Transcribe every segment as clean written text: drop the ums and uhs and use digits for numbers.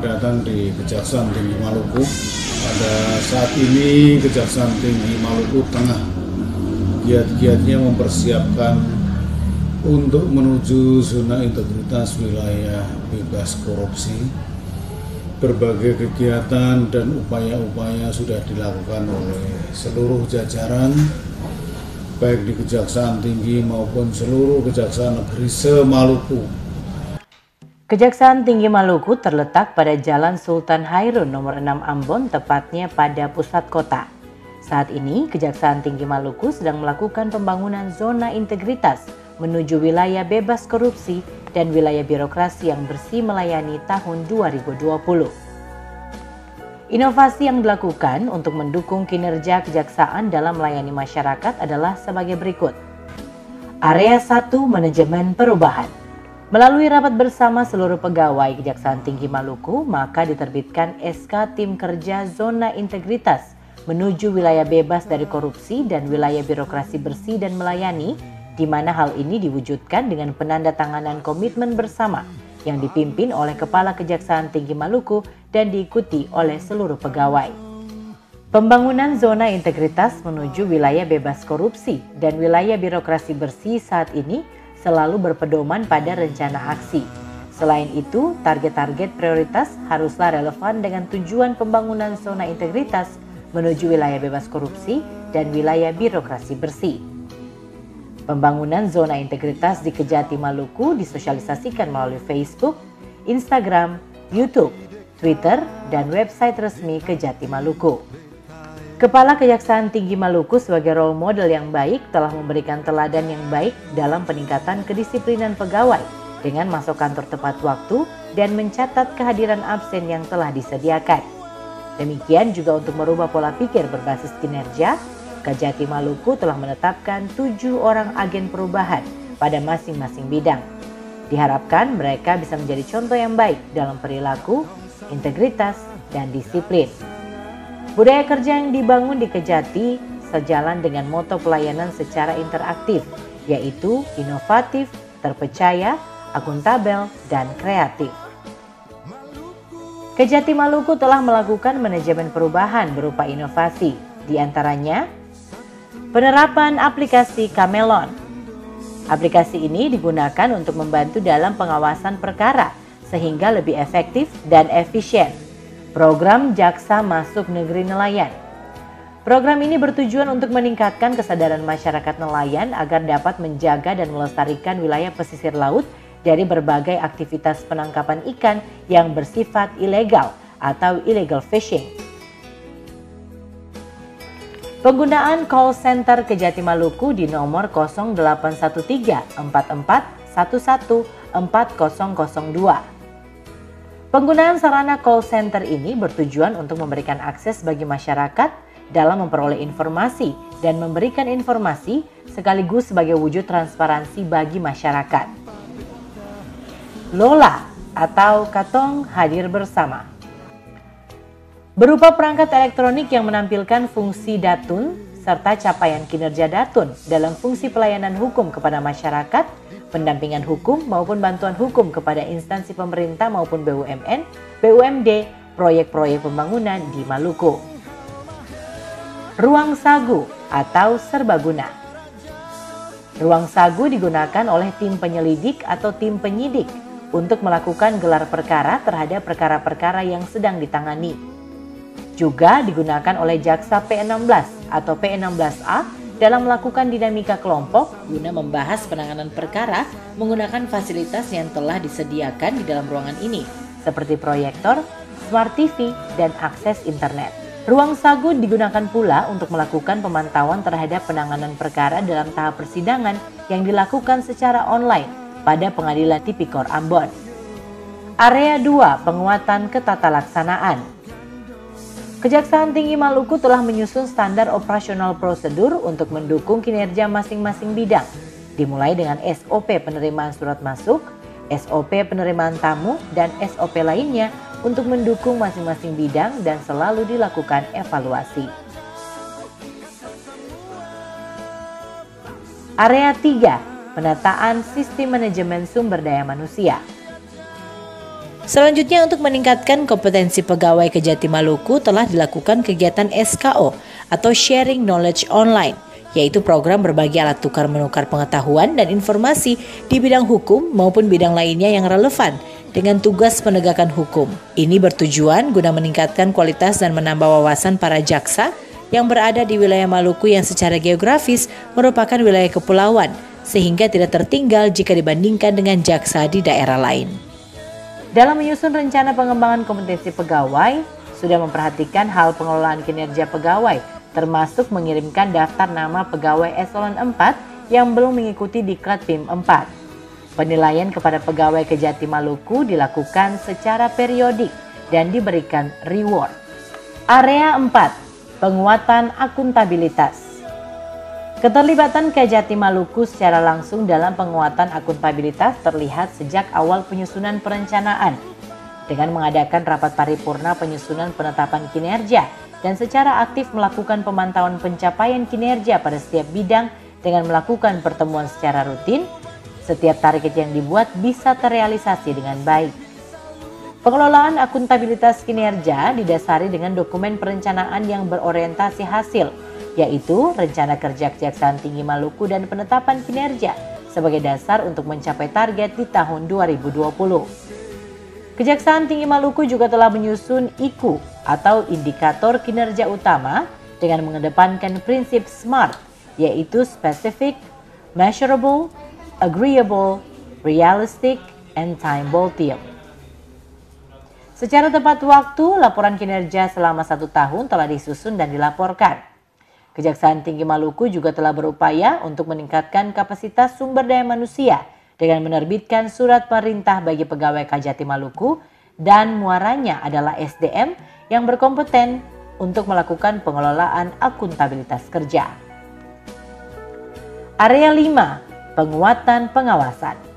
selamat datang di Kejaksaan Tinggi Maluku. Pada saat ini Kejaksaan Tinggi Maluku tengah giat-giatnya mempersiapkan untuk menuju zona integritas wilayah bebas korupsi. Berbagai kegiatan dan upaya-upaya sudah dilakukan oleh seluruh jajaran, baik di Kejaksaan Tinggi maupun seluruh Kejaksaan Negeri se-Maluku. Kejaksaan Tinggi Maluku terletak pada Jalan Sultan Hairun nomor 6 Ambon, tepatnya pada pusat kota. Saat ini, Kejaksaan Tinggi Maluku sedang melakukan pembangunan zona integritas menuju wilayah bebas korupsi dan wilayah birokrasi yang bersih melayani tahun 2020. Inovasi yang dilakukan untuk mendukung kinerja kejaksaan dalam melayani masyarakat adalah sebagai berikut. Area 1 Manajemen Perubahan. Melalui rapat bersama seluruh pegawai Kejaksaan Tinggi Maluku, maka diterbitkan SK Tim Kerja Zona Integritas menuju wilayah bebas dari korupsi dan wilayah birokrasi bersih dan melayani, di mana hal ini diwujudkan dengan penandatanganan komitmen bersama yang dipimpin oleh Kepala Kejaksaan Tinggi Maluku dan diikuti oleh seluruh pegawai. Pembangunan zona integritas menuju wilayah bebas korupsi dan wilayah birokrasi bersih saat ini selalu berpedoman pada rencana aksi. Selain itu, target-target prioritas haruslah relevan dengan tujuan pembangunan zona integritas menuju wilayah bebas korupsi dan wilayah birokrasi bersih. Pembangunan zona integritas di Kejati Maluku disosialisasikan melalui Facebook, Instagram, YouTube, Twitter, dan website resmi Kejati Maluku. Kepala Kejaksaan Tinggi Maluku sebagai role model yang baik telah memberikan teladan yang baik dalam peningkatan kedisiplinan pegawai dengan masuk kantor tepat waktu dan mencatat kehadiran absen yang telah disediakan. Demikian juga untuk merubah pola pikir berbasis kinerja, Kejati Maluku telah menetapkan 7 orang agen perubahan pada masing-masing bidang. Diharapkan mereka bisa menjadi contoh yang baik dalam perilaku, integritas, dan disiplin. Budaya kerja yang dibangun di Kejati sejalan dengan moto pelayanan secara interaktif, yaitu inovatif, terpercaya, akuntabel, dan kreatif. Kejati Maluku telah melakukan manajemen perubahan berupa inovasi, di antaranya penerapan aplikasi Kamelon. Aplikasi ini digunakan untuk membantu dalam pengawasan perkara sehingga lebih efektif dan efisien. Program Jaksa Masuk Negeri Nelayan. Program ini bertujuan untuk meningkatkan kesadaran masyarakat nelayan agar dapat menjaga dan melestarikan wilayah pesisir laut dari berbagai aktivitas penangkapan ikan yang bersifat ilegal atau illegal fishing. Penggunaan call center Kejati Maluku di nomor 0813 44 11 4002. Penggunaan sarana call center ini bertujuan untuk memberikan akses bagi masyarakat dalam memperoleh informasi dan memberikan informasi sekaligus sebagai wujud transparansi bagi masyarakat. Lola atau Katong hadir bersama. Berupa perangkat elektronik yang menampilkan fungsi datun serta capaian kinerja datun dalam fungsi pelayanan hukum kepada masyarakat, pendampingan hukum maupun bantuan hukum kepada instansi pemerintah maupun BUMN, BUMD, proyek-proyek pembangunan di Maluku. Ruang sagu atau serbaguna. Ruang sagu digunakan oleh tim penyelidik atau tim penyidik untuk melakukan gelar perkara terhadap perkara-perkara yang sedang ditangani. Juga digunakan oleh Jaksa P16 atau P16A dalam melakukan dinamika kelompok guna membahas penanganan perkara menggunakan fasilitas yang telah disediakan di dalam ruangan ini, seperti proyektor, smart TV, dan akses internet. Ruang sagu digunakan pula untuk melakukan pemantauan terhadap penanganan perkara dalam tahap persidangan yang dilakukan secara online pada Pengadilan Tipikor Ambon. Area 2 Penguatan Ketatalaksanaan. Kejaksaan Tinggi Maluku telah menyusun standar operasional prosedur untuk mendukung kinerja masing-masing bidang, dimulai dengan SOP penerimaan surat masuk, SOP penerimaan tamu, dan SOP lainnya untuk mendukung masing-masing bidang dan selalu dilakukan evaluasi. Area 3, penataan sistem manajemen sumber daya manusia. Selanjutnya, untuk meningkatkan kompetensi pegawai Kejati Maluku telah dilakukan kegiatan SKO atau Sharing Knowledge Online, yaitu program berbagi alat tukar-menukar pengetahuan dan informasi di bidang hukum maupun bidang lainnya yang relevan dengan tugas penegakan hukum. Ini bertujuan guna meningkatkan kualitas dan menambah wawasan para jaksa yang berada di wilayah Maluku yang secara geografis merupakan wilayah kepulauan, sehingga tidak tertinggal jika dibandingkan dengan jaksa di daerah lain. Dalam menyusun rencana pengembangan kompetensi pegawai, sudah memperhatikan hal pengelolaan kinerja pegawai, termasuk mengirimkan daftar nama pegawai eselon 4 yang belum mengikuti Diklat PIM 4. Penilaian kepada pegawai Kejati Maluku dilakukan secara periodik dan diberikan reward. Area 4, penguatan akuntabilitas. Keterlibatan Kejati Maluku secara langsung dalam penguatan akuntabilitas terlihat sejak awal penyusunan perencanaan dengan mengadakan rapat paripurna penyusunan penetapan kinerja dan secara aktif melakukan pemantauan pencapaian kinerja pada setiap bidang dengan melakukan pertemuan secara rutin. Setiap target yang dibuat bisa terrealisasi dengan baik. Pengelolaan akuntabilitas kinerja didasari dengan dokumen perencanaan yang berorientasi hasil, yaitu Rencana Kerja Kejaksaan Tinggi Maluku dan penetapan kinerja sebagai dasar untuk mencapai target di tahun 2020. Kejaksaan Tinggi Maluku juga telah menyusun IKU atau Indikator Kinerja Utama dengan mengedepankan prinsip SMART, yaitu Specific, Measurable, Agreeable, Realistic, and Time-Bound. Secara tepat waktu, laporan kinerja selama 1 tahun telah disusun dan dilaporkan. Kejaksaan Tinggi Maluku juga telah berupaya untuk meningkatkan kapasitas sumber daya manusia dengan menerbitkan surat perintah bagi pegawai Kejati Maluku dan muaranya adalah SDM yang berkompeten untuk melakukan pengelolaan akuntabilitas kerja. Area 5, penguatan pengawasan.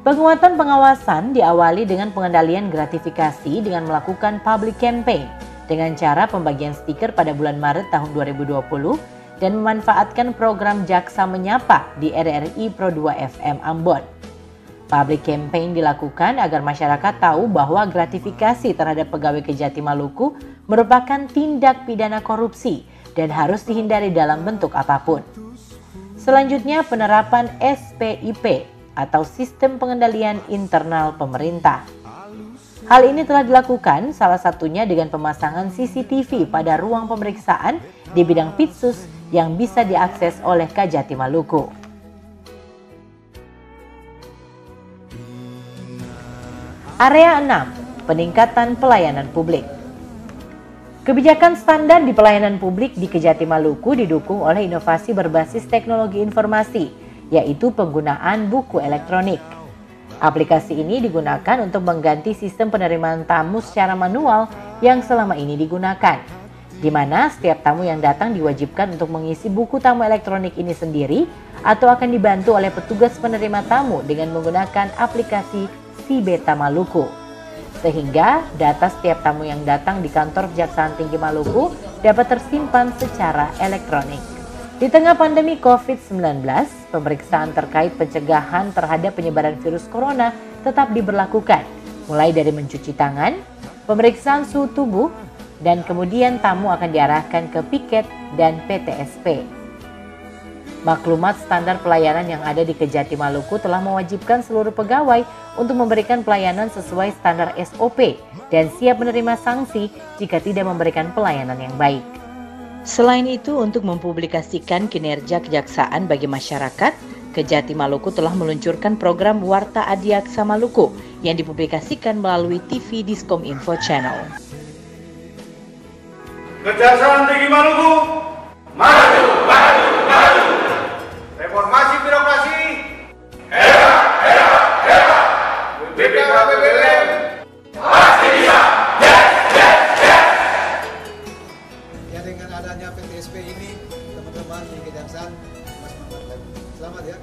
Penguatan pengawasan diawali dengan pengendalian gratifikasi dengan melakukan public campaign dengan cara pembagian stiker pada bulan Maret tahun 2020 dan memanfaatkan program Jaksa Menyapa di RRI Pro 2 FM Ambon. Public campaign dilakukan agar masyarakat tahu bahwa gratifikasi terhadap pegawai Kejati Maluku merupakan tindak pidana korupsi dan harus dihindari dalam bentuk apapun. Selanjutnya, penerapan SPIP atau Sistem Pengendalian Internal Pemerintah. Hal ini telah dilakukan salah satunya dengan pemasangan CCTV pada ruang pemeriksaan di bidang Pitsus yang bisa diakses oleh Kejati Maluku. Area 6, peningkatan pelayanan publik. Kebijakan standar di pelayanan publik di Kejati Maluku didukung oleh inovasi berbasis teknologi informasi, yaitu penggunaan buku elektronik. Aplikasi ini digunakan untuk mengganti sistem penerimaan tamu secara manual yang selama ini digunakan, di mana setiap tamu yang datang diwajibkan untuk mengisi buku tamu elektronik ini sendiri atau akan dibantu oleh petugas penerima tamu dengan menggunakan aplikasi Si Beta Maluku. Sehingga data setiap tamu yang datang di kantor Kejaksaan Tinggi Maluku dapat tersimpan secara elektronik. Di tengah pandemi COVID-19, pemeriksaan terkait pencegahan terhadap penyebaran virus corona tetap diberlakukan, mulai dari mencuci tangan, pemeriksaan suhu tubuh, dan kemudian tamu akan diarahkan ke piket dan PTSP. Maklumat standar pelayanan yang ada di Kejati Maluku telah mewajibkan seluruh pegawai untuk memberikan pelayanan sesuai standar SOP dan siap menerima sanksi jika tidak memberikan pelayanan yang baik. Selain itu, untuk mempublikasikan kinerja kejaksaan bagi masyarakat, Kejati Maluku telah meluncurkan program Warta Adiaksa Maluku yang dipublikasikan melalui TV Diskom Info Channel. Kejaksaan Tinggi Maluku, maju, maju, maju. Reformasi birokrasi, era, era, era. BPKBBM, pasti bisa. Dengan adanya PTSP ini, teman-teman di Kejaksaan mas mengatakan selamat ya.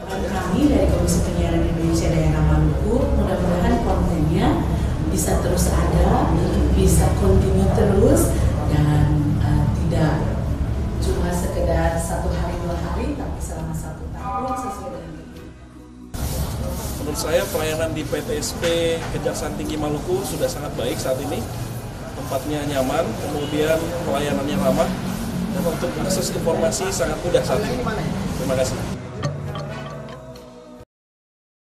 Kami dari Komisi Penyiaran Indonesia Daerah Maluku, mudah-mudahan kontennya bisa terus ada, bisa continue terus, dan tidak cuma sekedar 1 hari 2 hari, tapi selama 1 tahun sesuai dengan Menurut saya pelayanan di PTSP Kejaksaan Tinggi Maluku sudah sangat baik saat ini. Tempatnya nyaman, kemudian pelayanannya ramah, dan untuk akses informasi sangat mudah saat ini. Terima kasih.